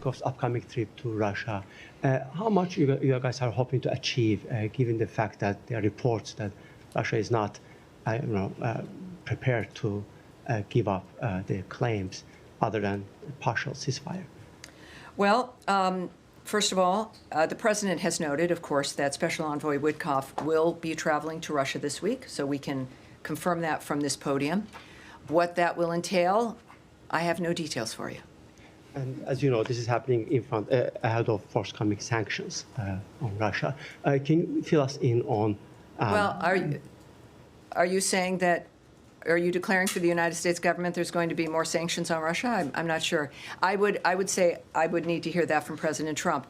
Witkoff's upcoming trip to Russia. How much you guys are hoping to achieve, given the fact that there are reports that Russia is not, prepared to give up the claims other than partial ceasefire? Well, first of all, the president has noted, of course, that Special Envoy Witkoff will be traveling to Russia this week, so we can confirm that from this podium. What that will entail, I have no details for you. And as you know, this is happening in front ahead of forthcoming sanctions on Russia. Can you fill us in on? Well, are you saying that? Are you declaring for the United States government there's going to be more sanctions on Russia? I'm not sure. I would say I would need to hear that from President Trump.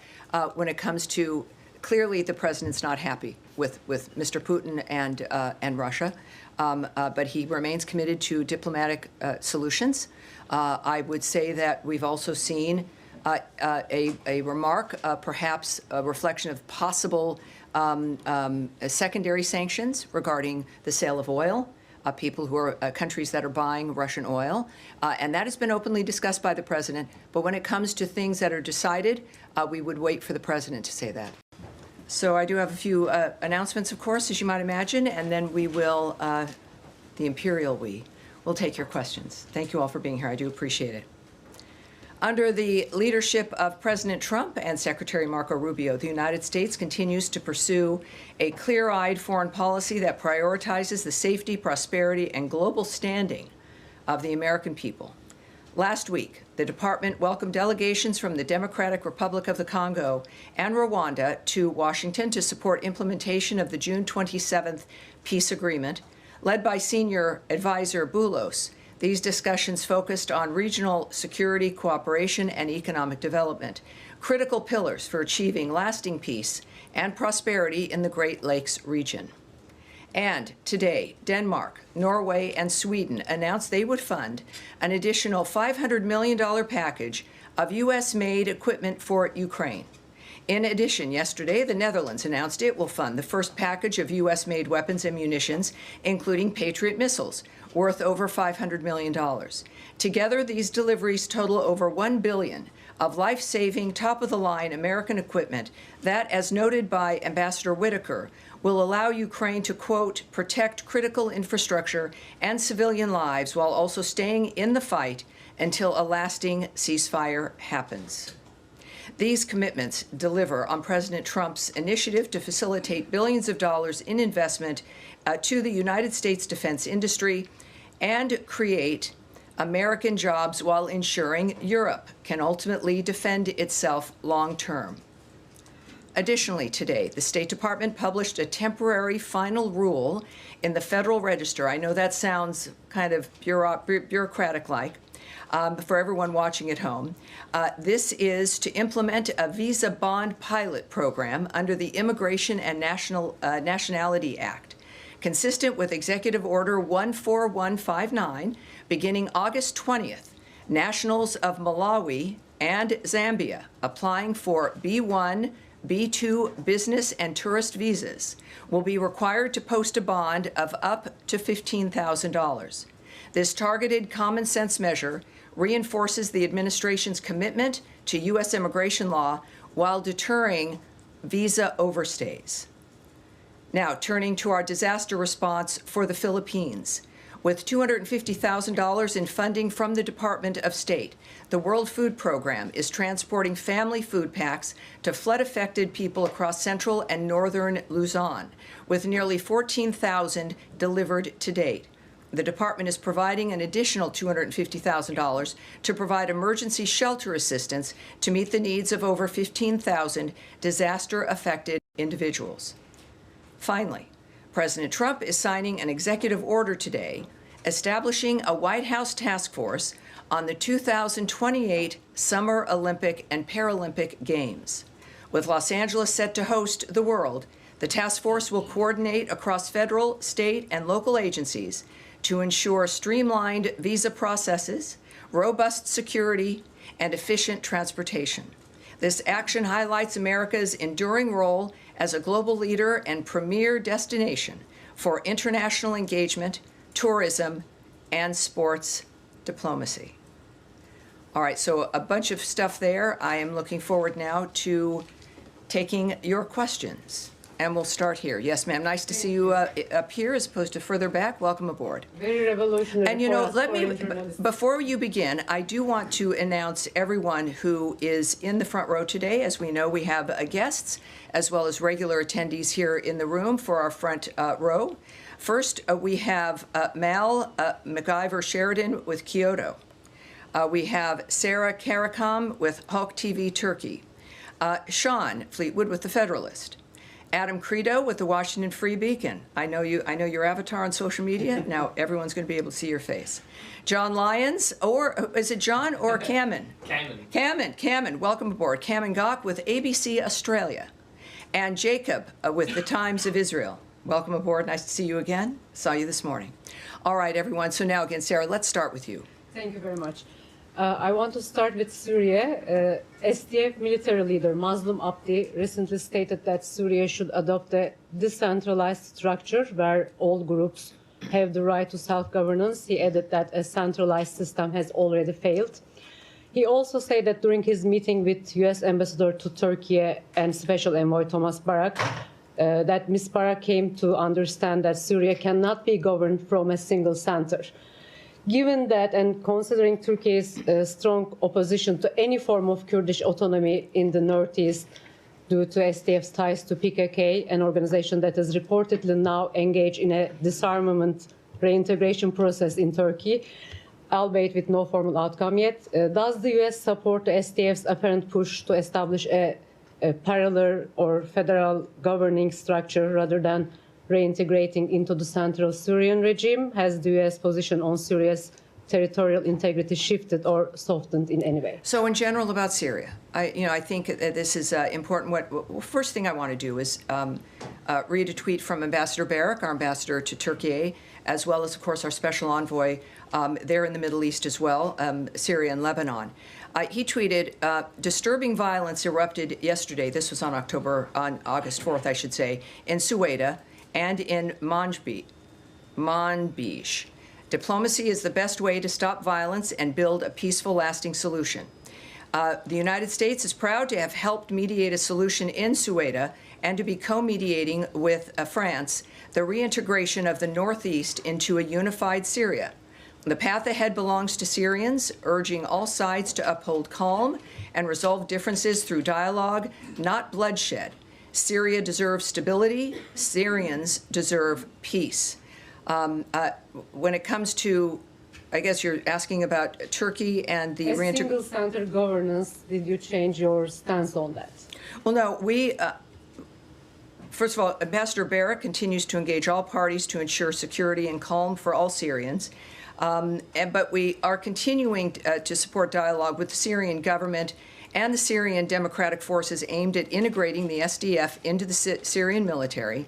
When it comes to, clearly the president's not happy with Mr. Putin and Russia, but he remains committed to diplomatic solutions. I would say that we've also seen a remark, perhaps a reflection of possible secondary sanctions regarding the sale of oil. People who are countries that are buying Russian oil. And that has been openly discussed by the president. But when it comes to things that are decided, we would wait for the president to say that. So I do have a few announcements, of course, as you might imagine, and then we will, the Imperial we, will take your questions. Thank you all for being here. I do appreciate it. Under the leadership of President Trump and Secretary Marco Rubio, the United States continues to pursue a clear-eyed foreign policy that prioritizes the safety, prosperity, and global standing of the American people. Last week, the department welcomed delegations from the Democratic Republic of the Congo and Rwanda to Washington to support implementation of the June 27th peace agreement, led by senior advisor Boulos. These discussions focused on regional security, cooperation, and economic development, critical pillars for achieving lasting peace and prosperity in the Great Lakes region. And today, Denmark, Norway, and Sweden announced they would fund an additional $500 million package of U.S.-made equipment for Ukraine. In addition, yesterday, the Netherlands announced it will fund the first package of U.S.-made weapons and munitions, including Patriot missiles, worth over $500 million. Together, these deliveries total over $1 billion of life-saving, top-of-the-line American equipment that, as noted by Ambassador Whitaker, will allow Ukraine to, quote, protect critical infrastructure and civilian lives while also staying in the fight until a lasting ceasefire happens. These commitments deliver on President Trump's initiative to facilitate billions of dollars in investment to the United States defense industry and create American jobs while ensuring Europe can ultimately defend itself long-term. Additionally, today, the State Department published a temporary final rule in the Federal Register. I know that sounds kind of bureaucratic-like for everyone watching at home. This is to implement a visa bond pilot program under the Immigration and Nationality Act, consistent with Executive Order 14159, beginning August 20th. Nationals of Malawi and Zambia applying for B1, B2 business and tourist visas will be required to post a bond of up to $15,000. This targeted common sense measure reinforces the administration's commitment to U.S. immigration law while deterring visa overstays. Now, turning to our disaster response for the Philippines. With $250,000 in funding from the Department of State, the World Food Program is transporting family food packs to flood-affected people across central and northern Luzon, with nearly 14,000 delivered to date. The department is providing an additional $250,000 to provide emergency shelter assistance to meet the needs of over 15,000 disaster-affected individuals. Finally, President Trump is signing an executive order today establishing a White House task force on the 2028 Summer Olympic and Paralympic Games. With Los Angeles set to host the World, the task force will coordinate across federal, state, and local agencies to ensure streamlined visa processes, robust security, and efficient transportation. This action highlights America's enduring role as a global leader and premier destination for international engagement, tourism, and sports diplomacy. All right, so a bunch of stuff there. I am looking forward now to taking your questions. And we'll start here. Yes, ma'am. Nice to see you up here as opposed to further back. Welcome aboard. Very revolutionary. And let me, before you begin, I do want to announce everyone who is in the front row today. As we know, we have guests as well as regular attendees here in the room for our front row. First, we have Mal MacIver Sheridan with Kyoto. We have Sarah Karakam with Hulk TV Turkey. Sean Fleetwood with The Federalist. Adam Credo with the Washington Free Beacon. I know your avatar on social media. Now everyone's going to be able to see your face. John Lyons, or is it John or Kamen? Kamen, welcome aboard. Kamen Gok with ABC Australia. And Jacob with the Times of Israel. Welcome aboard. Nice to see you again. Saw you this morning. All right, everyone. So now again, Sarah, let's start with you. Thank you very much. I want to start with Syria. SDF military leader Musl Abdi recently stated that Syria should adopt a decentralized structure where all groups have the right to self-governance. He added that a centralized system has already failed. He also said that during his meeting with U.S. Ambassador to Turkey and Special Envoy Thomas Barak, that Ms. Barak came to understand that Syria cannot be governed from a single center. Given that and considering Turkey's strong opposition to any form of Kurdish autonomy in the northeast due to SDF's ties to PKK, an organization that is reportedly now engaged in a disarmament reintegration process in Turkey, albeit with no formal outcome yet, does the U.S. support the SDF's apparent push to establish a parallel or federal governing structure rather than reintegrating into the central Syrian regime? Has the U.S. position on Syria's territorial integrity shifted or softened in any way? So in general about Syria, I think that this is important. First thing I want to do is read a tweet from Ambassador Barak, our ambassador to Turkey, as well as, of course, our special envoy there in the Middle East as well, Syria and Lebanon. He tweeted, disturbing violence erupted yesterday, this was on August 4th, I should say, in Sueda, and in Manbij. Diplomacy is the best way to stop violence and build a peaceful, lasting solution. The United States is proud to have helped mediate a solution in Sueda and to be co-mediating with France the reintegration of the Northeast into a unified Syria. The path ahead belongs to Syrians, urging all sides to uphold calm and resolve differences through dialogue, not bloodshed. Syria deserves stability. Syrians deserve peace. When it comes to, I guess you're asking about Turkey and the single center governance, did you change your stance on that? Well, no, we, first of all, Ambassador Barak continues to engage all parties to ensure security and calm for all Syrians. But we are continuing to support dialogue with the Syrian government and the Syrian Democratic Forces aimed at integrating the SDF into the Syrian military.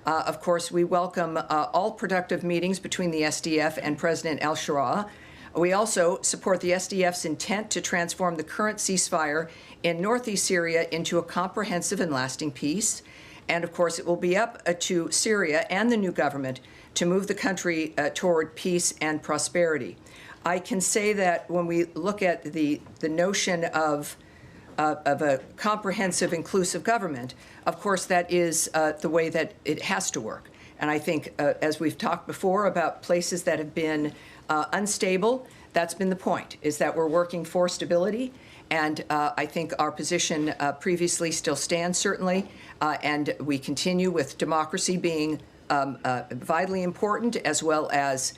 Of course, we welcome all productive meetings between the SDF and President al-Shura. We also support the SDF's intent to transform the current ceasefire in northeast Syria into a comprehensive and lasting peace. And of course, it will be up to Syria and the new government to move the country toward peace and prosperity. I can say that when we look at the notion of a comprehensive, inclusive government, of course, that is the way that it has to work. And I think, as we've talked before about places that have been unstable, that's been the point, is that we're working for stability. And I think our position previously still stands, certainly. And we continue with democracy being vitally important, as well as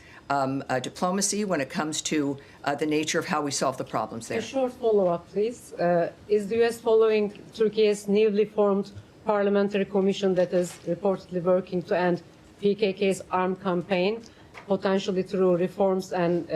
diplomacy when it comes to the nature of how we solve the problems there. A short follow-up, please. Is the U.S. following Turkey's newly formed parliamentary commission that is reportedly working to end PKK's armed campaign, potentially through reforms and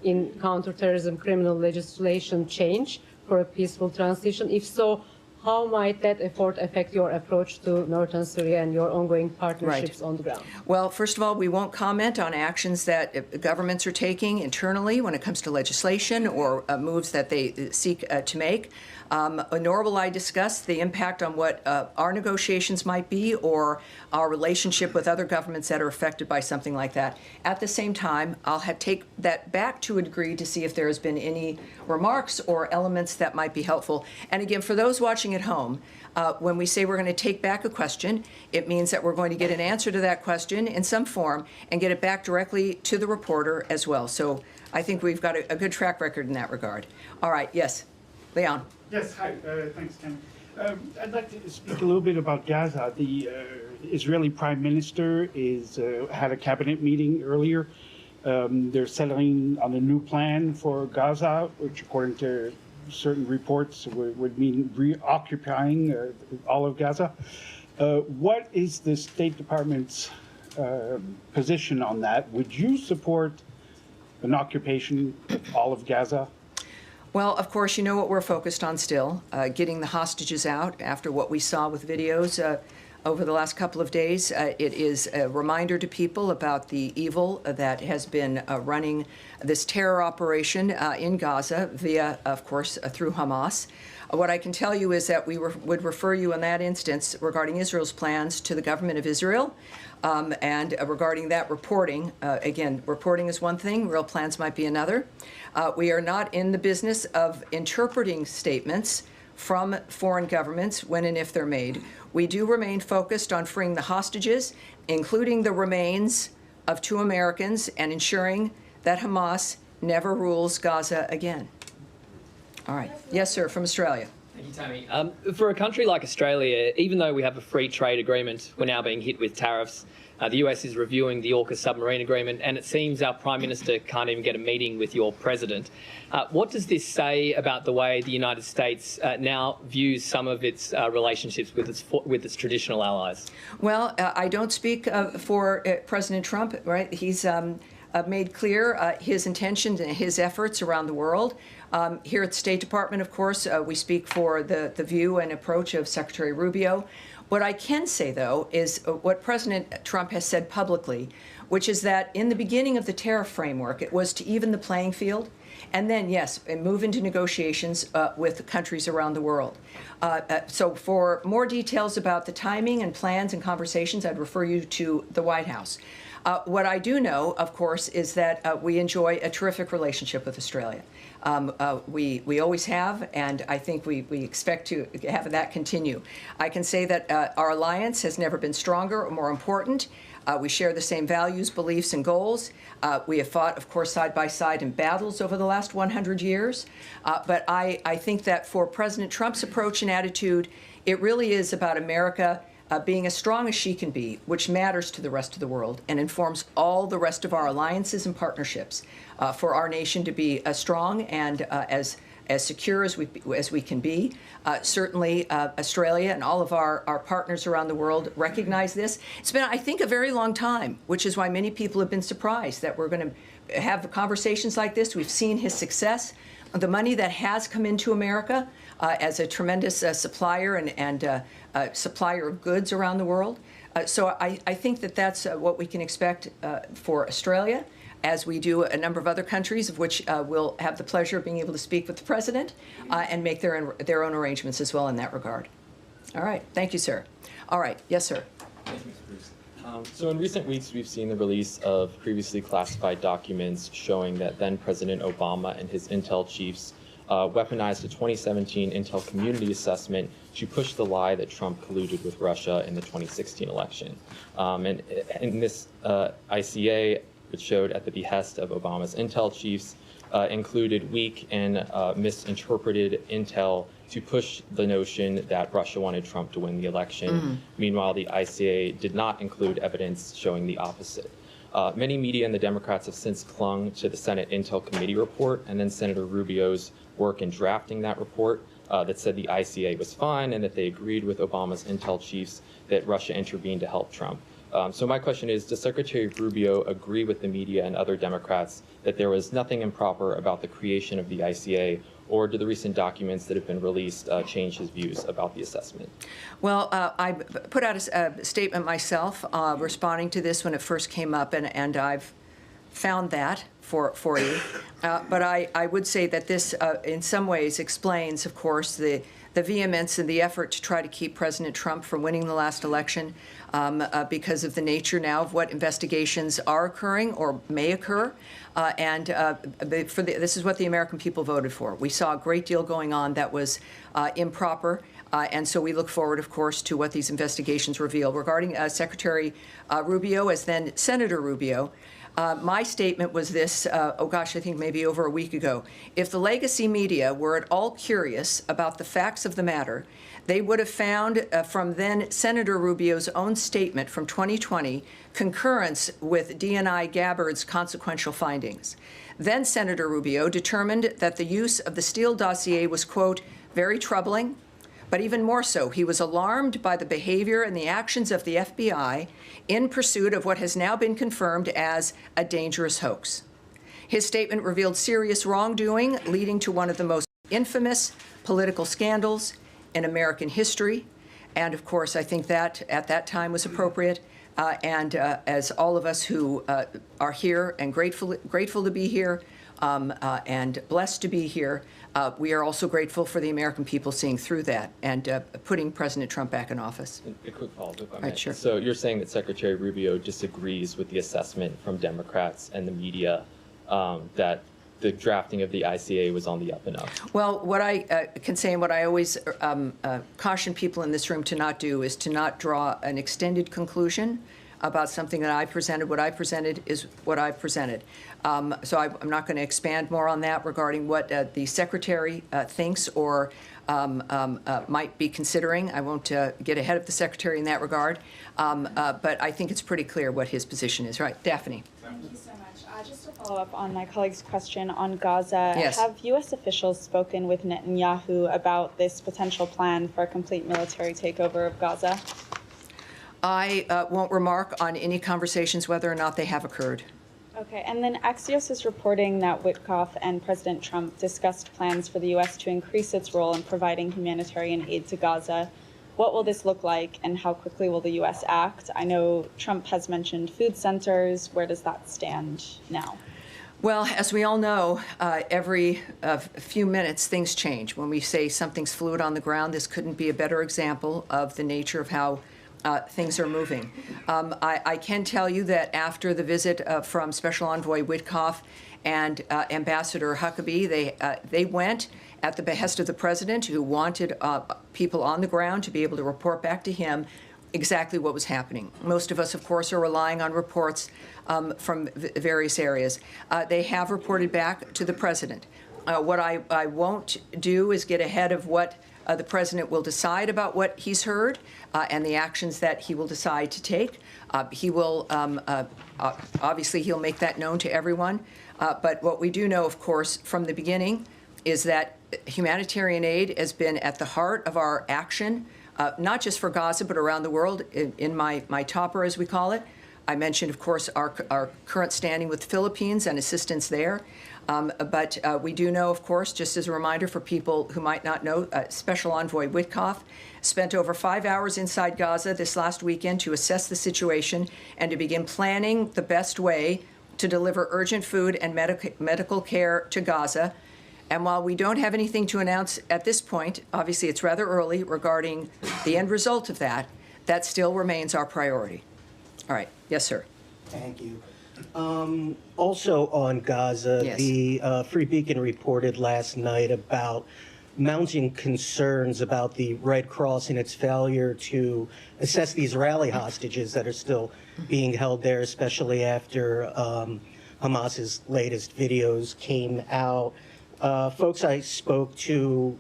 in counterterrorism criminal legislation change for a peaceful transition? If so, how might that effort affect your approach to northern Syria and your ongoing partnerships on the ground? Well, first of all, we won't comment on actions that governments are taking internally when it comes to legislation or moves that they seek to make. Nor will I discuss the impact on what our negotiations might be or our relationship with other governments that are affected by something like that. At the same time, I'll take that back to a degree to see if there has been any remarks or elements that might be helpful. And again, for those watching at home, when we say we're going to take back a question, it means that we're going to get an answer to that question in some form and get it back directly to the reporter as well. So I think we've got a good track record in that regard. All right, yes, Leon. Yes, hi. Thanks, Tammy. I'd like to speak a little bit about Gaza. The Israeli Prime Minister had a cabinet meeting earlier. They're settling on a new plan for Gaza, which, according to certain reports, would mean reoccupying all of Gaza. What is the State Department's position on that? Would you support an occupation of all of Gaza? Well, of course, you know what we're focused on still, getting the hostages out after what we saw with videos over the last couple of days. It is a reminder to people about the evil that has been running this terror operation in Gaza via, of course, through Hamas. What I can tell you is that we would refer you in that instance regarding Israel's plans to the government of Israel. And regarding that reporting, again, reporting is one thing, real plans might be another. We are not in the business of interpreting statements from foreign governments when and if they're made. We do remain focused on freeing the hostages, including the remains of 2 Americans, and ensuring that Hamas never rules Gaza again. All right. Yes, sir, from Australia. Thank you, Tammy. For a country like Australia, even though we have a free trade agreement, we're now being hit with tariffs. The US is reviewing the AUKUS submarine agreement, and it seems our Prime Minister can't even get a meeting with your President. What does this say about the way the United States now views some of its relationships with its traditional allies? Well, I don't speak for President Trump, right? He's made clear his intentions and his efforts around the world. Here at the State Department, of course, we speak for the view and approach of Secretary Rubio. What I can say, though, is what President Trump has said publicly, which is that in the beginning of the tariff framework, it was to even the playing field, and then, yes, move into negotiations with countries around the world. So for more details about the timing and plans and conversations, I'd refer you to the White House. What I do know, of course, is that we enjoy a terrific relationship with Australia. We always have, and I think we expect to have that continue. I can say that our alliance has never been stronger or more important. We share the same values, beliefs, and goals. We have fought, of course, side by side in battles over the last 100 years. But I think that for President Trump's approach and attitude, it really is about America being as strong as she can be, which matters to the rest of the world and informs all the rest of our alliances and partnerships for our nation to be as strong and as secure as we can be. Certainly, Australia and all of our partners around the world recognize this. It's been, I think, a very long time, which is why many people have been surprised that we're going to have conversations like this. We've seen his success. The money that has come into America as a tremendous supplier and supplier of goods around the world. So I think that that's what we can expect for Australia, as we do a number of other countries, of which we'll have the pleasure of being able to speak with the President and make their own arrangements as well in that regard. All right. Thank you, sir. All right. Yes, sir. Thank you, Mr. Bruce. So in recent weeks, we've seen the release of previously classified documents showing that then President Obama and his intel chiefs weaponized a 2017 Intel Community Assessment to push the lie that Trump colluded with Russia in the 2016 election. And in this ICA, which showed at the behest of Obama's intel chiefs, included weak and misinterpreted intel to push the notion that Russia wanted Trump to win the election. Mm-hmm. Meanwhile, the ICA did not include evidence showing the opposite. Many media and the Democrats have since clung to the Senate Intel Committee report and then Senator Rubio's work in drafting that report that said the ICA was fine and that they agreed with Obama's intel chiefs that Russia intervened to help Trump. So my question is, does Secretary Rubio agree with the media and other Democrats that there was nothing improper about the creation of the ICA or do the recent documents that have been released change his views about the assessment? Well, I put out a statement myself responding to this when it first came up, and I've found that for you. But I would say that this, in some ways, explains, of course, the vehemence and the effort to try to keep President Trump from winning the last election because of the nature now of what investigations are occurring or may occur. This is what the American people voted for. We saw a great deal going on that was improper. And so we look forward, of course, to what these investigations reveal. Regarding Secretary Rubio, as then Senator Rubio, my statement was this, I think maybe over a week ago. If the legacy media were at all curious about the facts of the matter, they would have found from then Senator Rubio's own statement from 2020 concurrence with DNI Gabbard's consequential findings. Then Senator Rubio determined that the use of the Steele dossier was, quote, very troubling, but even more so, he was alarmed by the behavior and the actions of the FBI in pursuit of what has now been confirmed as a dangerous hoax. His statement revealed serious wrongdoing leading to one of the most infamous political scandals in American history. And of course, I think that at that time was appropriate. As all of us who are here and grateful to be here and blessed to be here, we are also grateful for the American people seeing through that and putting President Trump back in office. A quick follow-up, if I may. Right, sure. So you're saying that Secretary Rubio disagrees with the assessment from Democrats and the media that the drafting of the ICA was on the up and up? Well, what I can say and what I always caution people in this room to not do is to not draw an extended conclusion about something that I presented. What I presented is what I presented. So I'm not going to expand more on that regarding what the Secretary thinks or might be considering. I won't get ahead of the Secretary in that regard. But I think it's pretty clear what his position is. Right, Daphne. Thank you so much. Just to follow up on my colleague's question on Gaza, yes. Have U.S. officials spoken with Netanyahu about this potential plan for a complete military takeover of Gaza? I won't remark on any conversations whether or not they have occurred. Okay, and then Axios is reporting that Witkoff and President Trump discussed plans for the U.S. to increase its role in providing humanitarian aid to Gaza. What will this look like, and how quickly will the U.S. act? I know Trump has mentioned food centers. Where does that stand now? Well, as we all know, every few minutes things change. When we say something's fluid on the ground, this couldn't be a better example of the nature of how things are moving. I can tell you that after the visit from Special Envoy Witkoff and Ambassador Huckabee, they went at the behest of the president, who wanted people on the ground to be able to report back to him exactly what was happening. Most of us, of course, are relying on reports from various areas. They have reported back to the president. What I won't do is get ahead of what the president will decide about what he's heard and the actions that he will decide to take. He will, obviously, he'll make that known to everyone. But what we do know, of course, from the beginning is that humanitarian aid has been at the heart of our action, not just for Gaza, but around the world, in my topper, as we call it. I mentioned, of course, our current standing with the Philippines and assistance there. But we do know, of course, just as a reminder for people who might not know, Special Envoy Witkoff spent over 5 hours inside Gaza this last weekend to assess the situation and to begin planning the best way to deliver urgent food and medical care to Gaza. And while we don't have anything to announce at this point, obviously it's rather early regarding the end result of that, that still remains our priority. All right. Yes, sir. Thank you. Also on Gaza, Yes. The Free Beacon reported last night about mounting concerns about the Red Cross and its failure to assess the Israeli hostages that are still being held there, especially after Hamas's latest videos came out. Folks I spoke to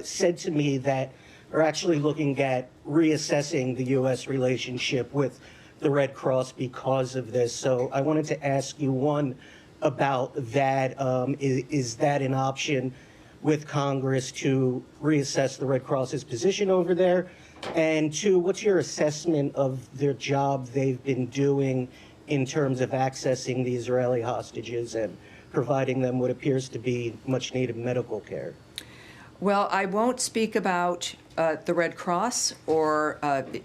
said to me that are actually looking at reassessing the U.S. relationship with the Red Cross because of this. So I wanted to ask you, one, about that. Is that an option with Congress to reassess the Red Cross's position over there? And two, what's your assessment of their job they've been doing in terms of accessing the Israeli hostages and providing them what appears to be much needed medical care? Well, I won't speak about the Red Cross or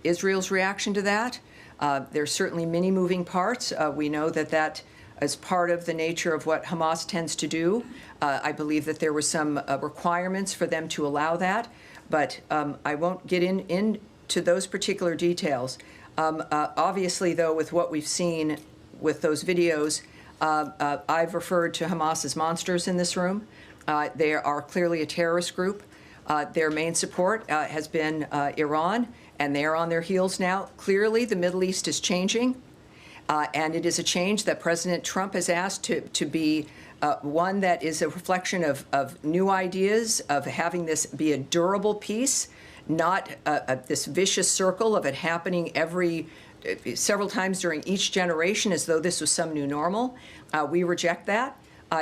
Israel's reaction to that. There's certainly many moving parts. We know that that is part of the nature of what Hamas tends to do. I believe that there were some requirements for them to allow that, but I won't get into those particular details. Obviously, though, with what we've seen with those videos, I've referred to Hamas as monsters in this room. They are clearly a terrorist group. Their main support has been Iran, and they are on their heels now. Clearly, the Middle East is changing, and it is a change that President Trump has asked to be one that is a reflection of new ideas, of having this be a durable peace, not this vicious circle of it happening several times during each generation as though this was some new normal. We reject that.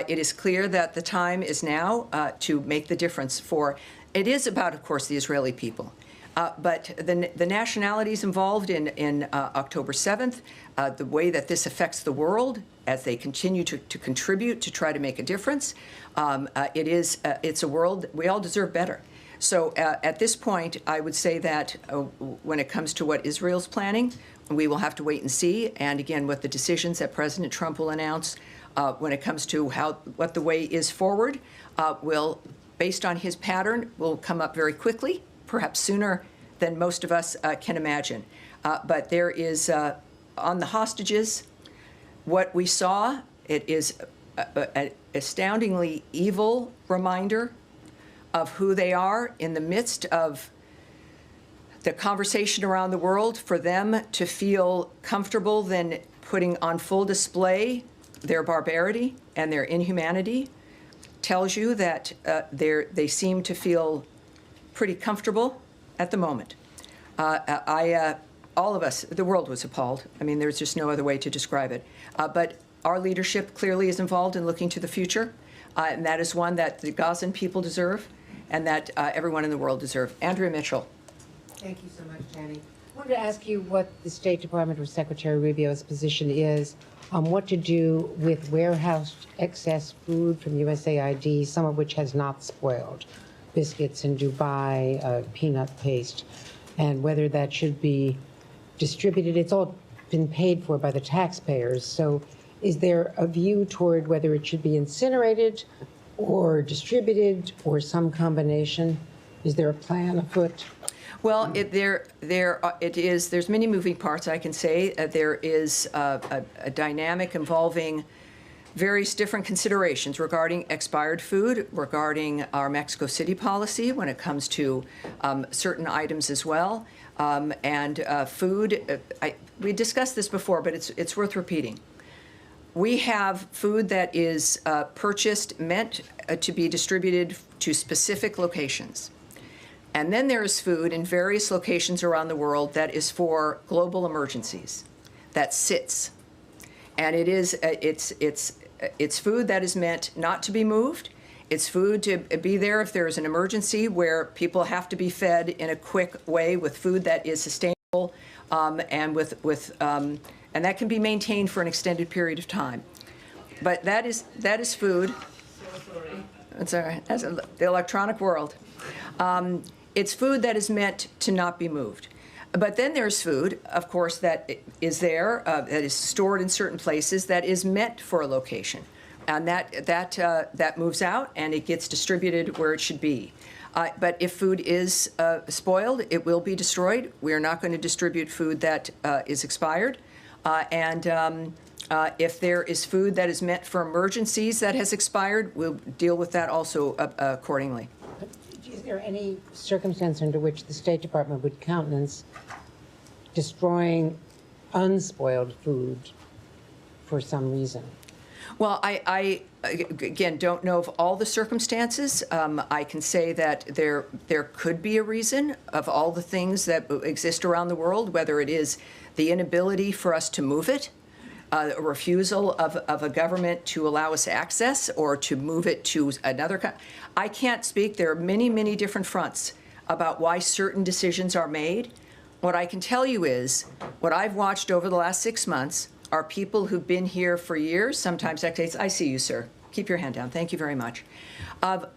It is clear that the time is now to make the difference it is about, of course, the Israeli people. But the nationalities involved in October 7th, the way that this affects the world as they continue to contribute to try to make a difference, it's a world we all deserve better. So at this point, I would say that when it comes to what Israel's planning, we will have to wait and see. And again, what the decisions that President Trump will announce when it comes to what the way is forward will, based on his pattern, will come up very quickly, perhaps sooner than most of us can imagine. But there is, on the hostages, what we saw, it is an astoundingly evil reminder of who they are in the midst of the conversation around the world. For them to feel comfortable then putting on full display their barbarity and their inhumanity tells you that they seem to feel pretty comfortable at the moment. All of us, the world was appalled. I mean, there's just no other way to describe it. But our leadership clearly is involved in looking to the future, and that is one that the Gazan people deserve and that everyone in the world deserves. Andrea Mitchell. Thank you so much, Tammy. I wanted to ask you what the State Department or Secretary Rubio's position is on what to do with warehoused excess food from USAID, some of which has not spoiled, biscuits in Dubai, peanut paste, and whether that should be distributed. It's all been paid for by the taxpayers. So is there a view toward whether it should be incinerated or distributed or some combination? Is there a plan afoot? Well, there's many moving parts, I can say. There is a dynamic involving various different considerations regarding expired food, regarding our Mexico City policy when it comes to certain items as well. And food, we discussed this before, but it's worth repeating. We have food that is purchased, meant to be distributed to specific locations. And then there is food in various locations around the world that is for global emergencies, that sits. And it's food that is meant not to be moved. It's food to be there if there is an emergency where people have to be fed in a quick way with food that is sustainable and and that can be maintained for an extended period of time. But that is food. So sorry. It's all right. That's the electronic world. It's food that is meant to not be moved. But then there's food, of course, that is there, that is stored in certain places, that is meant for a location. And that moves out and it gets distributed where it should be. But if food is spoiled, it will be destroyed. We are not going to distribute food that is expired. If there is food that is meant for emergencies that has expired, we'll deal with that also accordingly. Is there any circumstance under which the State Department would countenance destroying unspoiled food for some reason? Well, I again don't know of all the circumstances. I can say that there could be a reason of all the things that exist around the world, whether it is the inability for us to move it, a refusal of a government to allow us access or to move it to another country. I can't speak. There are many, many different fronts about why certain decisions are made. What I can tell you is what I've watched over the last 6 months are people who've been here for years, sometimes decades. I see you, sir. Keep your hand down. Thank you very much. Of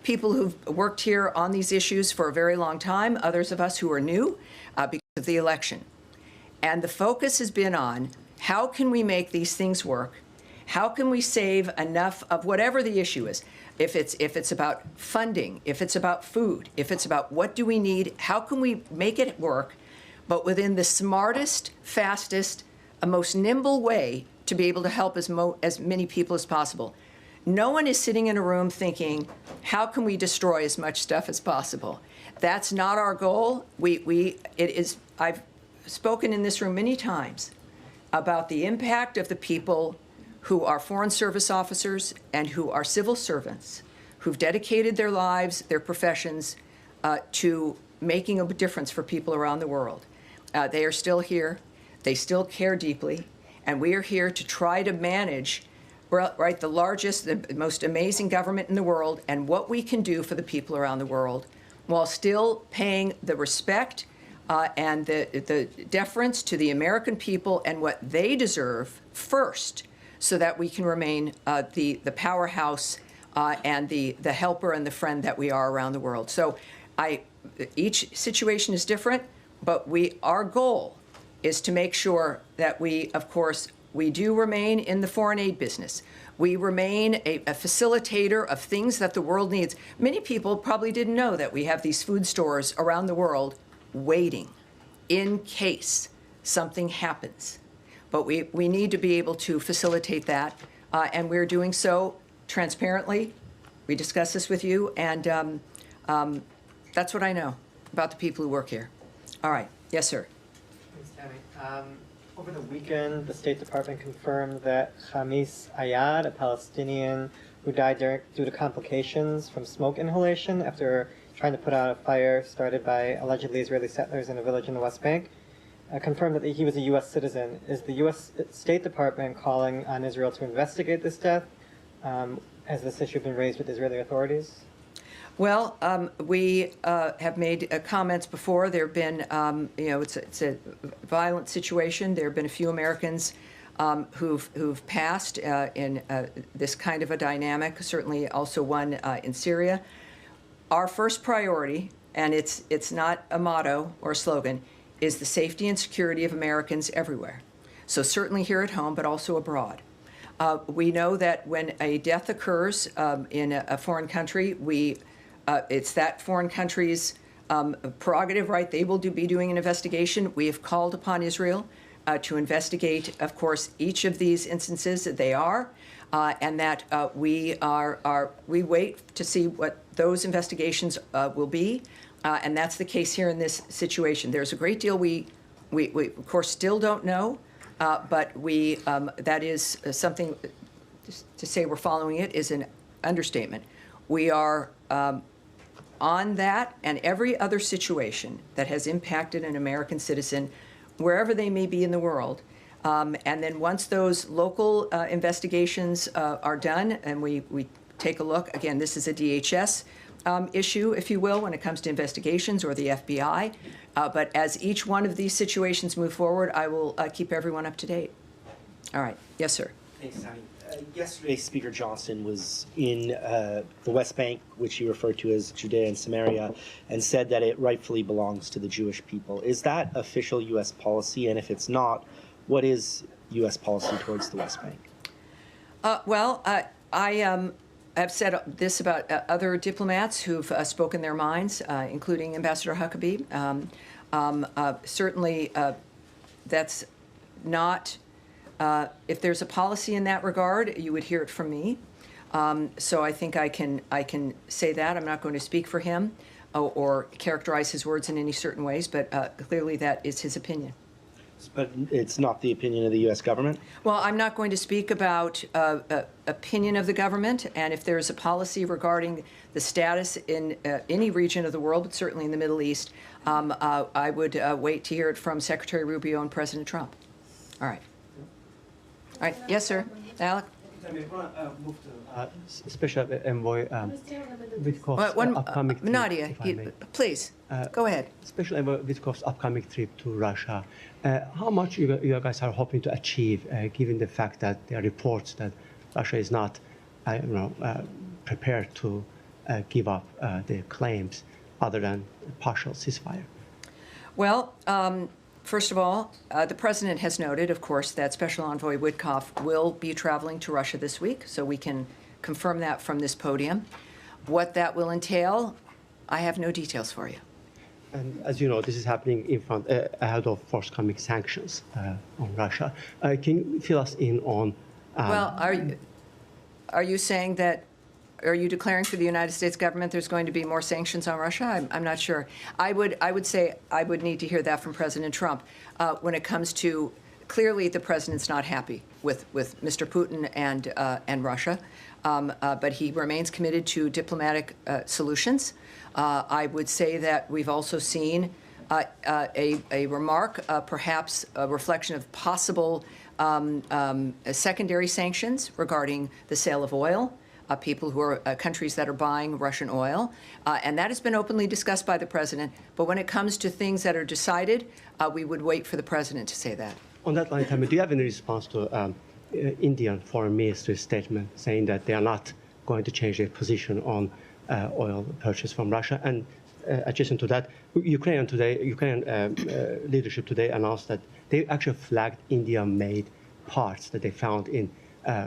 people who've worked here on these issues for a very long time, others of us who are new because of the election. And the focus has been on how can we make these things work? How can we save enough of whatever the issue is? If it's about funding, if it's about food, if it's about what do we need, how can we make it work, but within the smartest, fastest, most nimble way to be able to help as many people as possible. No one is sitting in a room thinking, how can we destroy as much stuff as possible? That's not our goal. I've spoken in this room many times about the impact of the people who are Foreign Service officers and who are civil servants, who've dedicated their lives, their professions, to making a difference for people around the world. They are still here. They still care deeply. And we are here to try to manage, right, the largest, the most amazing government in the world and what we can do for the people around the world while still paying the respect and the deference to the American people and what they deserve first, so that we can remain the powerhouse and the helper and the friend that we are around the world. So each situation is different, but our goal is to make sure that we, of course, we do remain in the foreign aid business. We remain a facilitator of things that the world needs. Many people probably didn't know that we have these food stores around the world waiting in case something happens. But we need to be able to facilitate that, and we're doing so transparently. We discuss this with you, and that's what I know about the people who work here. All right. Yes, sir. Thanks, Tammy. Over the weekend, the State Department confirmed that Khamis Ayad, a Palestinian who died due to complications from smoke inhalation after trying to put out a fire started by allegedly Israeli settlers in a village in the West Bank, confirmed that he was a U.S. citizen. Is the U.S. State Department calling on Israel to investigate this death? Has this issue been raised with Israeli authorities? Well, we have made comments before. There have been, it's a violent situation. There have been a few Americans who've passed in this kind of a dynamic, certainly also one in Syria. Our first priority, and it's not a motto or a slogan, is the safety and security of Americans everywhere. So certainly here at home, but also abroad. We know that when a death occurs in a foreign country, it's that foreign country's prerogative, right? They will be doing an investigation. We have called upon Israel to investigate, of course, each of these instances that they are, and that we wait to see what those investigations will be, and that's the case here in this situation. There's a great deal we of course still don't know, but that is something to say we're following it is an understatement. We are on that and every other situation that has impacted an American citizen, wherever they may be in the world. And then once those local investigations are done and we take a look, again, this is a DHS issue, if you will, when it comes to investigations, or the FBI. But as each one of these situations move forward, I will keep everyone up to date. All right. Yes, sir. Thanks, Tammy. Yesterday, Speaker Johnson was in the West Bank, which he referred to as Judea and Samaria, and said that it rightfully belongs to the Jewish people. Is that official U.S. policy? And if it's not, what is U.S. policy towards the West Bank? I have said this about other diplomats who've spoken their minds, including Ambassador Huckabee. Certainly, that's not. If there's a policy in that regard, you would hear it from me. So I think I can say that. I'm not going to speak for him or characterize his words in any certain ways, but clearly that is his opinion. But it's not the opinion of the U.S. government? Well, I'm not going to speak about opinion of the government, and if there's a policy regarding the status in any region of the world, but certainly in the Middle East, I would wait to hear it from Secretary Rubio and President Trump. All right. All right. Yes, sir. Alec? I want to move to Special Envoy Witkoff's upcoming trip, Nadia, please, go ahead. Special Envoy Witkoff's upcoming trip to Russia. How much you guys are hoping to achieve, given the fact that there are reports that Russia is not, prepared to give up their claims other than partial ceasefire? Well, first of all, the president has noted, of course, that Special Envoy Witkoff will be traveling to Russia this week, so we can confirm that from this podium. What that will entail, I have no details for you. And as you know, this is happening in front ahead of forthcoming sanctions on Russia. Can you fill us in on? Well, are you saying that? Are you declaring for the United States government there's going to be more sanctions on Russia? I'm not sure. I would say I would need to hear that from President Trump when it comes to. Clearly, the president's not happy with Mr. Putin and Russia, but he remains committed to diplomatic solutions. I would say that we've also seen a remark, perhaps a reflection of possible secondary sanctions regarding the sale of oil. People who are countries that are buying Russian oil. And that has been openly discussed by the president. But when it comes to things that are decided, we would wait for the president to say that. On that line, Tammy, do you have any response to Indian Foreign Minister's statement saying that they are not going to change their position on oil purchase from Russia? And adjacent to that, Ukrainian leadership today announced that they actually flagged India-made parts that they found in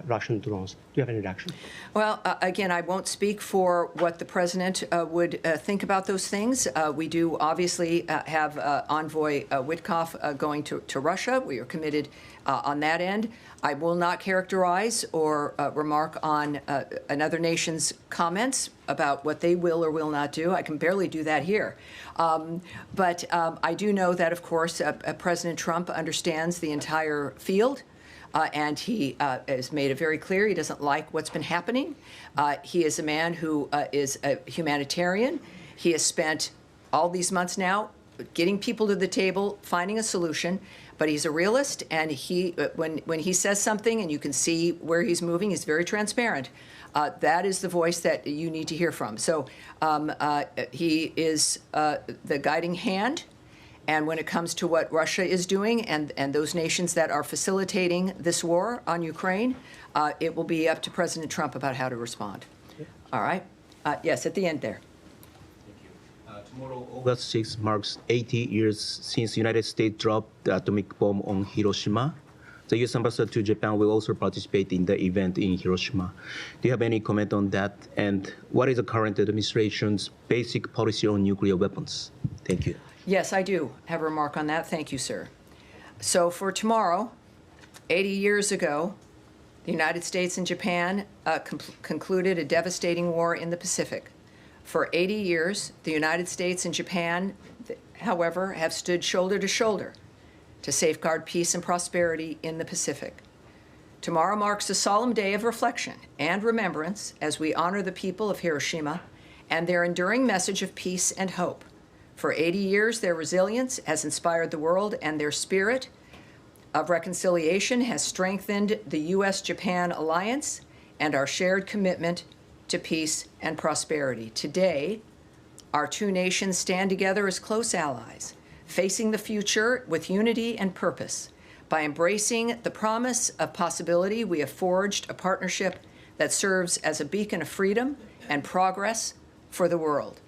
Russian drones. Do you have any reaction? Well, again, I won't speak for what the president would think about those things. We do obviously have Envoy Witkoff going to Russia. We are committed on that end. I will not characterize or remark on another nation's comments about what they will or will not do. I can barely do that here. But I do know that, of course, President Trump understands the entire field. And he has made it very clear he doesn't like what's been happening. He is a man who is a humanitarian. He has spent all these months now getting people to the table, finding a solution. But he's a realist, and when he says something and you can see where he's moving, he's very transparent. That is the voice that you need to hear from. So he is the guiding hand. And when it comes to what Russia is doing and those nations that are facilitating this war on Ukraine, it will be up to President Trump about how to respond. All right? Yes, at the end there. Tomorrow, August 6 marks 80 years since the United States dropped the atomic bomb on Hiroshima. The U.S. ambassador to Japan will also participate in the event in Hiroshima. Do you have any comment on that? And what is the current administration's basic policy on nuclear weapons? Thank you. Yes, I do have a remark on that. Thank you, sir. So for tomorrow, 80 years ago, the United States and Japan concluded a devastating war in the Pacific. For 80 years, the United States and Japan, however, have stood shoulder to shoulder to safeguard peace and prosperity in the Pacific. Tomorrow marks a solemn day of reflection and remembrance as we honor the people of Hiroshima and their enduring message of peace and hope. For 80 years, their resilience has inspired the world, and their spirit of reconciliation has strengthened the U.S.-Japan alliance and our shared commitment to peace and prosperity. Today, our two nations stand together as close allies, facing the future with unity and purpose. By embracing the promise of possibility, we have forged a partnership that serves as a beacon of freedom and progress for the world.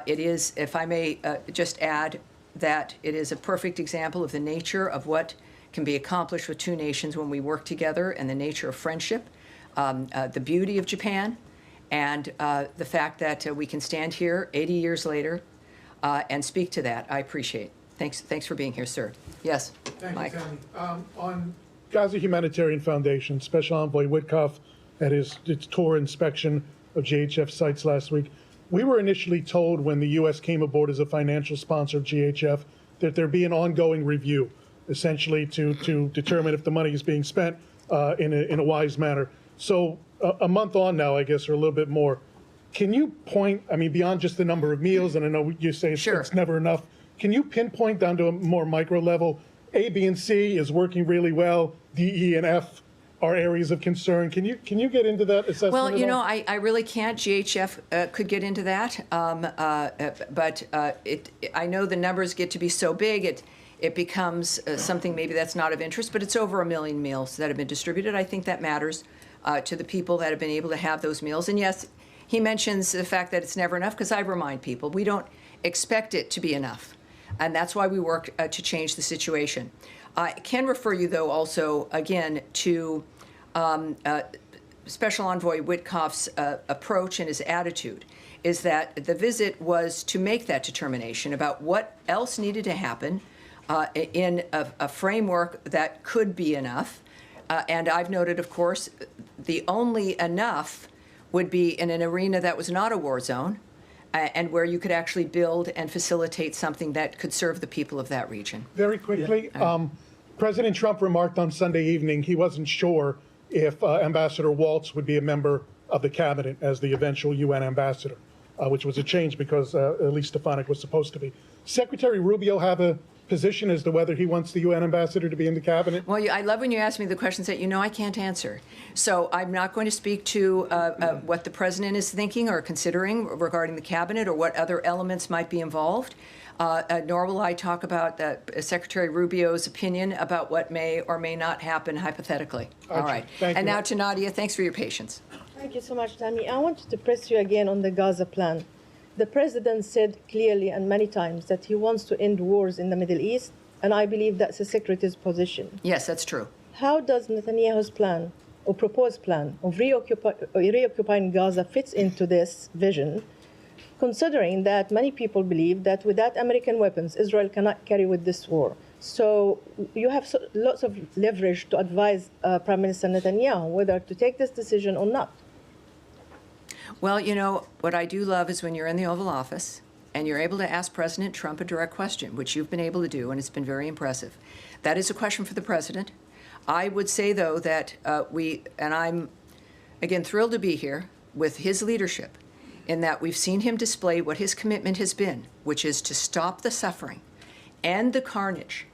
It is, if I may just add, that it is a perfect example of the nature of what can be accomplished with two nations when we work together, and the nature of friendship, the beauty of Japan, and the fact that we can stand here 80 years later and speak to that. I appreciate. Thanks for being here, sir. Yes, Mike. Thank you, Tammy. On Gaza Humanitarian Foundation, Special Envoy Witkoff at its tour inspection of GHF sites last week. We were initially told when the U.S. came aboard as a financial sponsor of GHF that there'd be an ongoing review, essentially to determine if the money is being spent in a wise manner. So a month on now, I guess, or a little bit more, can you point, I mean, beyond just the number of meals, and I know you say it's never enough, can you pinpoint down to a more micro level, A, B, and C is working really well, D, E, and F are areas of concern? Can you get into that assessment? Well, you know, I really can't. GHF could get into that, but I know the numbers get to be so big, it becomes something maybe that's not of interest. But it's over 1 million meals that have been distributed. I think that matters to the people that have been able to have those meals. And yes, He mentions the fact that it's never enough, because I remind people we don't expect it to be enough. And that's why we work to change the situation. I can refer you, though, also, again, to Special Envoy Witkoff's approach and his attitude, is that the visit was to make that determination about what else needed to happen in a framework that could be enough. And I've noted, of course, the only enough would be in an arena that was not a war zone, and where you could actually build and facilitate something that could serve the people of that region. Very quickly, President Trump remarked on Sunday evening he wasn't sure if Ambassador Waltz would be a member of the cabinet as the eventual UN ambassador, which was a change because Elise Stefanik was supposed to be. Secretary Rubio have a position as to whether he wants the UN ambassador to be in the cabinet? Well, I love when you ask me the questions that you know I can't answer. So I'm not going to speak to what the president is thinking or considering regarding the cabinet or what other elements might be involved. Nor will I talk about Secretary Rubio's opinion about what may or may not happen hypothetically. All right. And now to Nadia. Thanks for your patience. Thank you so much, Tammy. I wanted to press you again on the Gaza plan. The president said clearly and many times that he wants to end wars in the Middle East, and I believe that's the secretary's position. Yes, that's true. How does Netanyahu's plan or proposed plan of reoccupying Gaza fits into this vision, considering that many people believe that without American weapons, Israel cannot carry with this war? So you have lots of leverage to advise Prime Minister Netanyahu whether to take this decision or not. Well, you know, what I do love is when you're in the Oval Office and you're able to ask President Trump a direct question, which you've been able to do, and it's been very impressive. That is a question for the president. I would say, though, that and I'm, again, thrilled to be here with his leadership, in that we've seen him display what his commitment has been, which is to stop the suffering, end the carnage,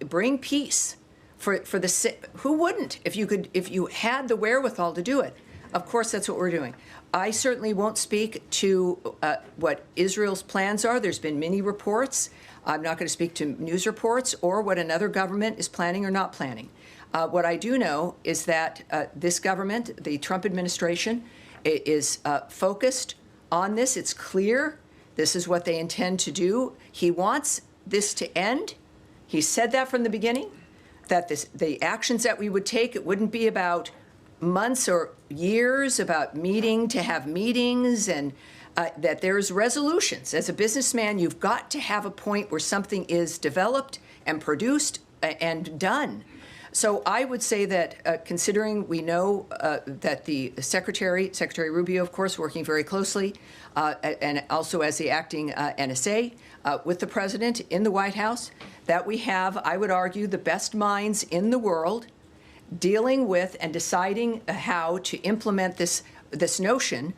bring peace for the who wouldn't if you had the wherewithal to do it. Of course, that's what we're doing. I certainly won't speak to what Israel's plans are. There's been many reports. I'm not going to speak to news reports or what another government is planning or not planning. What I do know is that this government, the Trump administration, is focused on this. It's clear. This is what they intend to do. He wants this to end. He said that from the beginning, that the actions that we would take, it wouldn't be about months or years, about meeting to have meetings, and that there's resolutions. As a businessman, you've got to have a point where something is developed and produced and done. So I would say that considering we know that the Secretary Rubio, of course, working very closely, and also as the acting NSA with the president in the White House, that we have, I would argue, the best minds in the world dealing with and deciding how to implement this notion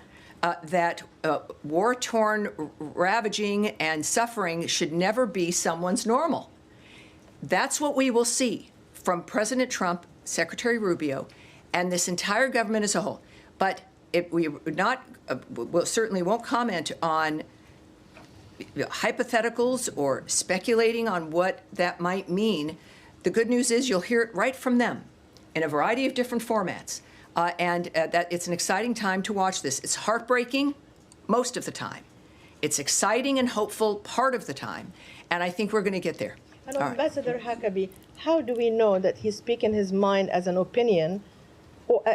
that war-torn ravaging and suffering should never be someone's normal. That's what we will see from President Trump, Secretary Rubio, and this entire government as a whole. But we certainly won't comment on hypotheticals or speculating on what that might mean. The good news is you'll hear it right from them in a variety of different formats. That it's an exciting time to watch this. It's heartbreaking most of the time. It's exciting and hopeful part of the time. And I think we're going to get there. And Ambassador Huckabee, how do we know that he's speaking his mind as an opinion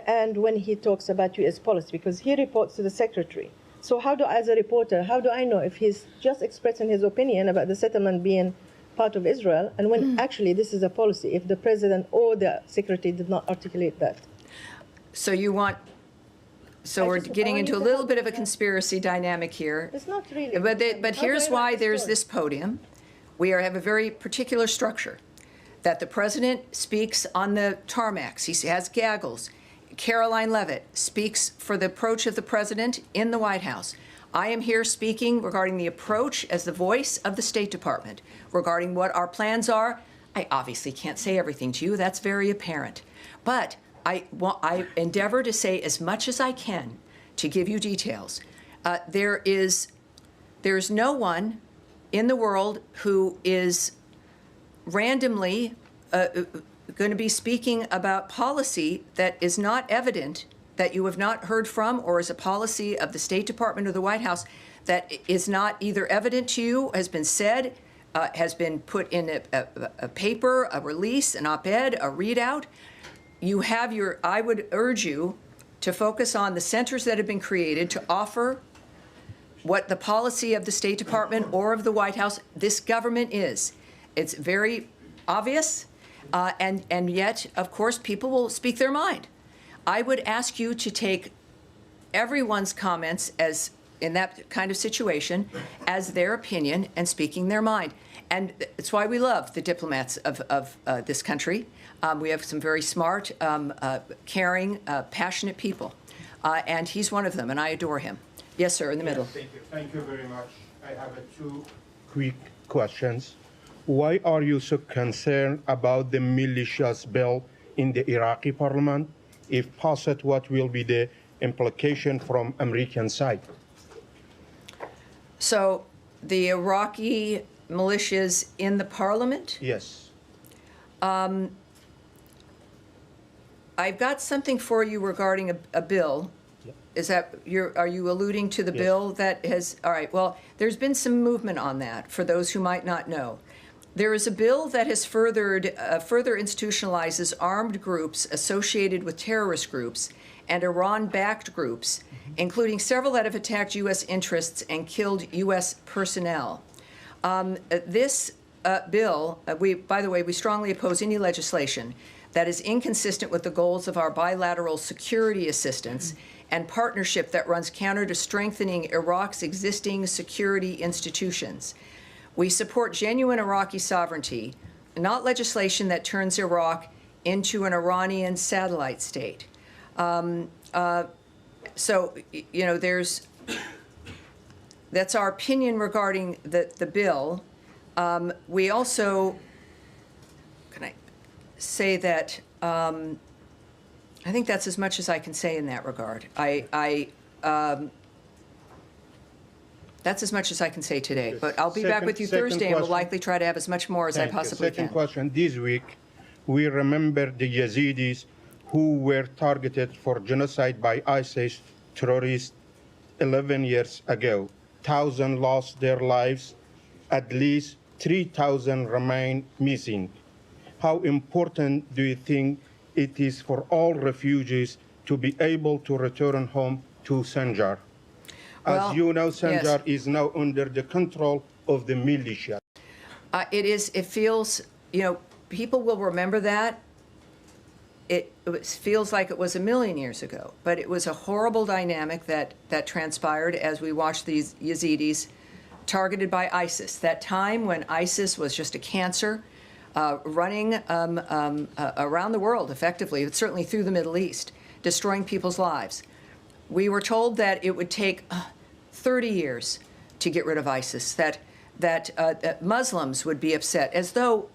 and when he talks about U.S. policy? Because he reports to the secretary. So as a reporter, how do I know if he's just expressing his opinion about the settlement being part of Israel, and when actually this is a policy, if the president or the secretary did not articulate that? So we're getting into a little bit of a conspiracy dynamic here. It's not really. But here's why there's this podium. We have a very particular structure, that the president speaks on the tarmacs. He has gaggles. Caroline Leavitt speaks for the approach of the president in the White House. I am here speaking regarding the approach as the voice of the State Department, regarding what our plans are. I obviously can't say everything to you. That's very apparent. But I endeavor to say as much as I can to give you details. There is no one in the world who is randomly going to be speaking about policy that is not evident that you have not heard from, or is a policy of the State Department or the White House that is not either evident to you, has been said, has been put in a paper, a release, an op-ed, a readout, you have your, I would urge you to focus on the centers that have been created to offer what the policy of the State Department or of the White House, this government is. It's very obvious, and yet, of course, people will speak their mind. I would ask you to take everyone's comments as in that kind of situation as their opinion and speaking their mind. And it's why we love the diplomats of this country. We have some very smart, caring, passionate people. And he's one of them, and I adore him. Yes, sir, in the middle. Thank you. Thank you very much. I have two quick questions. Why are you so concerned about the Militias Bill in the Iraqi parliament? If passed, what will be the implication from American side? So the Iraqi militias in the parliament? Yes. I've got something for you regarding a bill. Is that, are you alluding to the bill that has, all right, well, there's been some movement on that for those who might not know. There is a bill that has further institutionalizes armed groups associated with terrorist groups and Iran-backed groups, including several that have attacked U.S. interests and killed U.S. personnel. This bill, by the way, we strongly oppose any legislation that is inconsistent with the goals of our bilateral security assistance and partnership that runs counter to strengthening Iraq's existing security institutions. We support genuine Iraqi sovereignty, not legislation that turns Iraq into an Iranian satellite state. So, you know, that's our opinion regarding the bill. We also, can I say that, I think that's as much as I can say in that regard. That's as much as I can say today, but I'll be back with you Thursday and will likely try to have as much more as I possibly can. Second question, this week we remember the Yazidis who were targeted for genocide by ISIS terrorists 11 years ago. 1,000 lost their lives, at least 3,000 remain missing. How important do you think it is for all refugees to be able to return home to Sinjar? As you know, Sinjar is now under the control of the militia. It feels, you know, people will remember that. It feels like it was a million years ago, but it was a horrible dynamic that transpired as we watched these Yazidis targeted by ISIS. That time when ISIS was just a cancer running around the world effectively, but certainly through the Middle East, destroying people's lives. We were told that it would take 30 years to get rid of ISIS, that Muslims would be upset, as though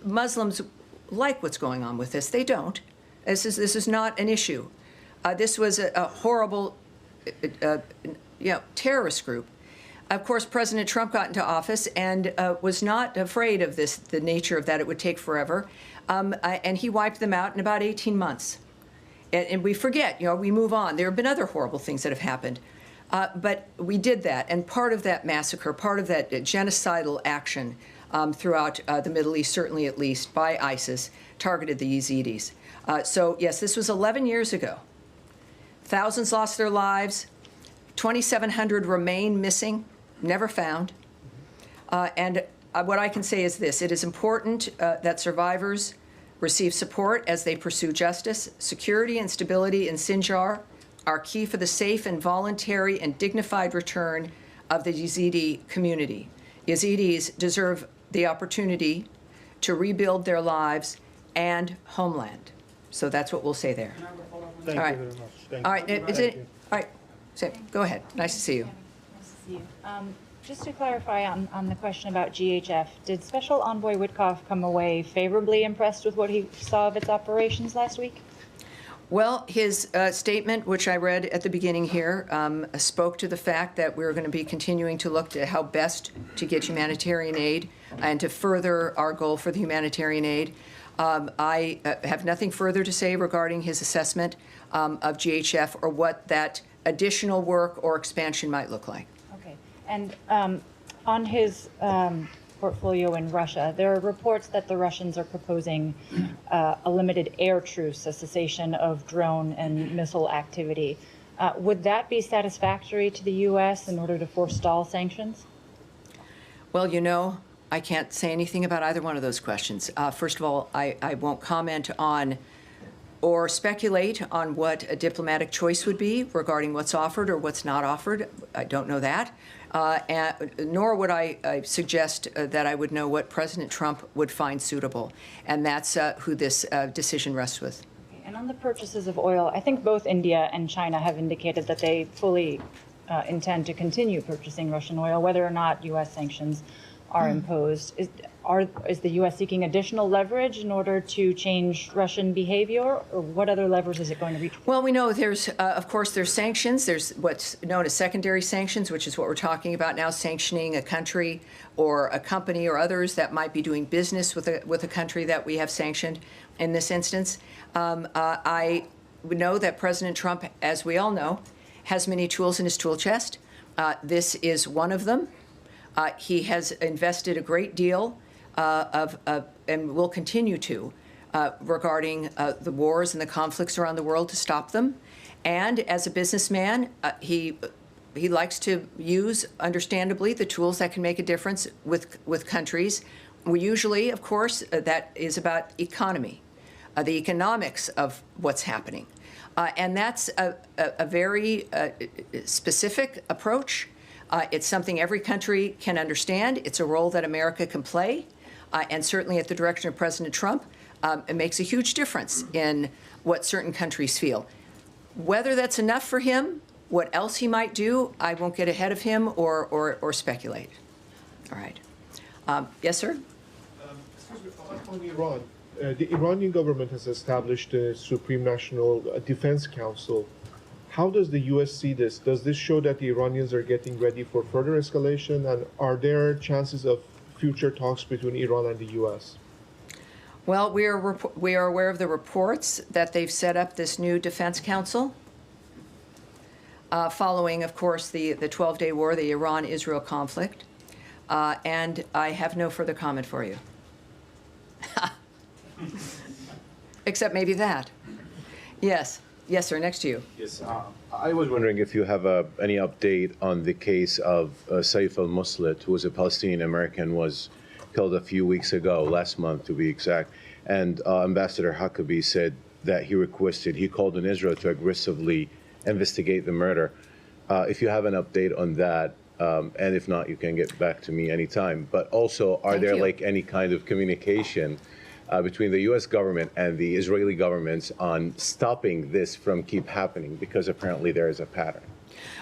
Muslims like what's going on with this. They don't. This is not an issue. This was a horrible, terrorist group. Of course, President Trump got into office and was not afraid of this, the nature of that. It would take forever, and he wiped them out in about 18 months. And we forget, we move on. There have been other horrible things that have happened. But we did that, and part of that massacre, part of that genocidal action throughout the Middle East, certainly at least, by ISIS, targeted the Yazidis. So, yes, this was 11 years ago. Thousands lost their lives. 2,700 remain missing, never found. And what I can say is this. It is important that survivors receive support as they pursue justice. Security and stability in Sinjar are key for the safe and voluntary and dignified return of the Yazidi community. Yazidis deserve the opportunity to rebuild their lives and homeland. So that's what we'll say there. Thank All right. you very much. Thank All right. you. All right. So, go ahead. Nice to see you. Nice to see you. Just to clarify on the question about GHF, did Special Envoy Witkoff come away favorably impressed with what he saw of its operations last week? Well, his statement, which I read at the beginning here, spoke to the fact that we're going to be continuing to look to how best to get humanitarian aid and to further our goal for the humanitarian aid. I have nothing further to say regarding his assessment of GHF or what that additional work or expansion might look like. Okay. And on his portfolio in Russia, there are reports that the Russians are proposing a limited air truce, a cessation of drone and missile activity. Would that be satisfactory to the U.S. in order to forestall sanctions? Well, you know, I can't say anything about either one of those questions. First of all, I won't comment on or speculate on what a diplomatic choice would be regarding what's offered or what's not offered. I don't know that. Nor would I suggest that I would know what President Trump would find suitable. And that's who this decision rests with. And on the purchases of oil, I think both India and China have indicated that they fully intend to continue purchasing Russian oil, whether or not U.S. sanctions are imposed. Is the U.S. seeking additional leverage in order to change Russian behavior, or what other levers is it going to reach? Well, we know there's, of course, there's sanctions. There's what's known as secondary sanctions, which is what we're talking about now, sanctioning a country or a company or others that might be doing business with a country that we have sanctioned in this instance. I know that President Trump, as we all know, has many tools in his tool chest. This is one of them. He has invested a great deal and will continue to, regarding the wars and the conflicts around the world to stop them. And as a businessman, he likes to use, understandably, the tools that can make a difference with countries. We usually, of course, that is about economy, the economics of what's happening. And that's a very specific approach. It's something every country can understand. It's a role that America can play. And certainly at the direction of President Trump, it makes a huge difference in what certain countries feel. Whether that's enough for him, what else he might do, I won't get ahead of him or speculate. All right. Yes, sir? Excuse me, on Iran. The Iranian government has established a Supreme National Defense Council. How does the U.S. see this? Does this show that the Iranians are getting ready for further escalation? And are there chances of future talks between Iran and the U.S.? Well, we are aware of the reports that they've set up this new defense council following, of course, the 12-day war, the Iran-Israel conflict. And I have no further comment for you. Except maybe that. Yes. Yes, sir. Next to you. Yes. I was wondering if you have any update on the case of Saif al-Musl, who was a Palestinian American, was killed a few weeks ago, last month to be exact. And Ambassador Huckabee said that he called on Israel to aggressively investigate the murder. If you have an update on that, and if not, you can get back to me anytime. But also, are there like any kind of communication between the U.S. government and the Israeli governments on stopping this from keep happening, because apparently there is a pattern?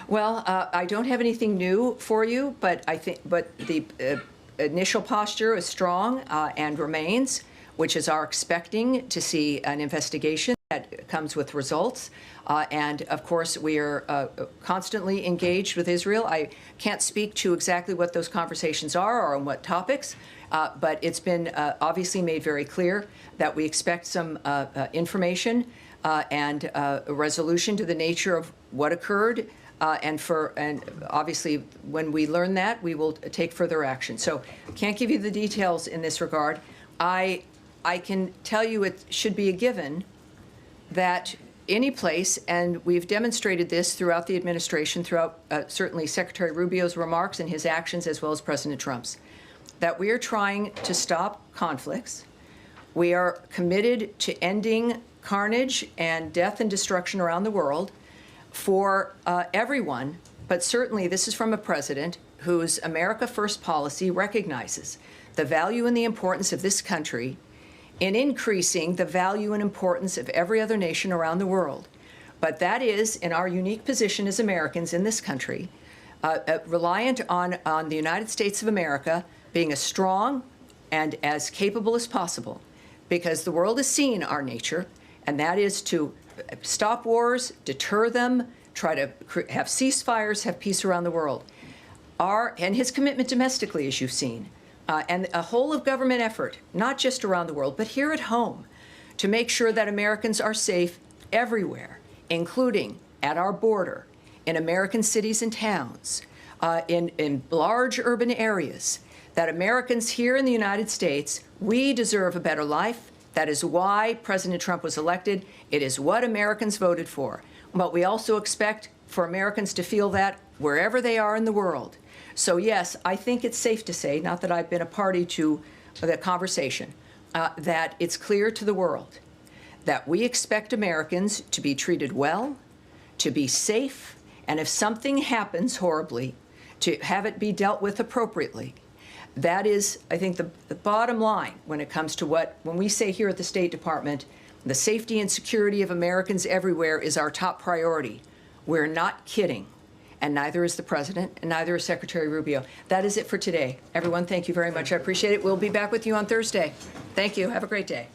Well, I don't have anything new for you, but the initial posture is strong and remains, which is our expecting to see an investigation that comes with results. And of course, we are constantly engaged with Israel. I can't speak to exactly what those conversations are or on what topics. But it's been obviously made very clear that we expect some information and a resolution to the nature of what occurred. And obviously, when we learn that, we will take further action. So I can't give you the details in this regard. I can tell you it should be a given that any place, and we've demonstrated this throughout the administration, throughout certainly Secretary Rubio's remarks and his actions, as well as President Trump's, that we are trying to stop conflicts. We are committed to ending carnage and death and destruction around the world for everyone, but certainly this is from a president whose America First policy recognizes the value and the importance of this country in increasing the value and importance of every other nation around the world. But that is, in our unique position as Americans in this country, reliant on the United States of America being as strong and as capable as possible, because the world has seen our nature, and that is to stop wars, deter them, try to have ceasefires, have peace around the world. And his commitment domestically, as you've seen, and a whole of government effort, not just around the world, but here at home, to make sure that Americans are safe everywhere, including at our border, in American cities and towns, in large urban areas, that Americans here in the United States, we deserve a better life. That is why President Trump was elected. It is what Americans voted for. But we also expect for Americans to feel that wherever they are in the world. So yes, I think it's safe to say, not that I've been a party to the conversation, that it's clear to the world that we expect Americans to be treated well, to be safe, and if something happens horribly, to have it be dealt with appropriately. That is, I think, the bottom line when it comes to when we say here at the State Department, the safety and security of Americans everywhere is our top priority. We're not kidding, and neither is the President, and neither is Secretary Rubio. That is it for today. Everyone, thank you very much. I appreciate it. We'll be back with you on Thursday. Thank you. Have a great day.